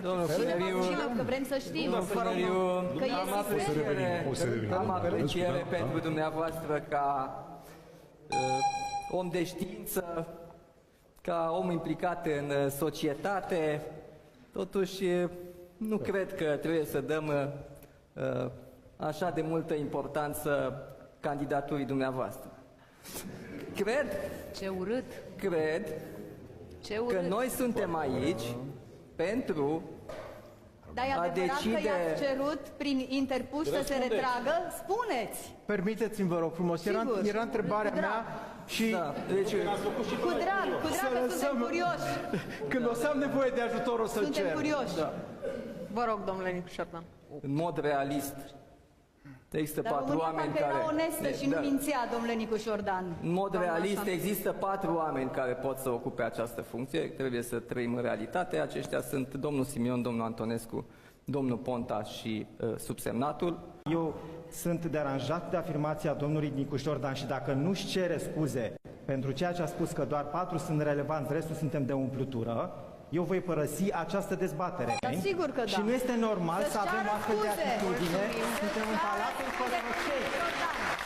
Domnul Fănăriu, că vrem să știm. domnul Fănăriu, Că am apreciere pentru dumneavoastră ca om de știință, ca om implicat în societate. Totuși, nu cred că trebuie să dăm așa de multă importanță candidaturii dumneavoastră. Ce urât. Cred Ce urât. că noi suntem aici pentru Dar e a adevărat decide... că i-ați cerut prin interpuși să se retragă? Spuneți! Permiteți-mi, vă rog frumos, era întrebarea Cu drag. mea și Da, deci, Cu drag, că suntem curioși. când o să am nevoie de ajutor o să-l cer. Suntem curioși. Da. Vă rog, domnule Nicu Șordan. în mod realist, există Dar 4 România oameni parcă care... era onestă și nu Da. mințea, domnule Nicu Șordan. În mod Doamna realist, Șan- există 4 oameni care pot să ocupe această funcție. Trebuie să trăim în realitate. Aceștia sunt domnul Simion, domnul Antonescu, domnul Ponta și subsemnatul. Eu sunt deranjat de afirmația domnului Nicu Șordan și dacă nu-și cere scuze pentru ceea ce a spus că doar 4 sunt relevanți, restul suntem de umplutură, eu voi părăsi această dezbatere. Dar sigur că da. Și nu este normal Să-și să avem ceară astfel de scuze. atitudine. Mulțumim. Suntem în Să-și ceară Palatul scuze, Fără Jordan.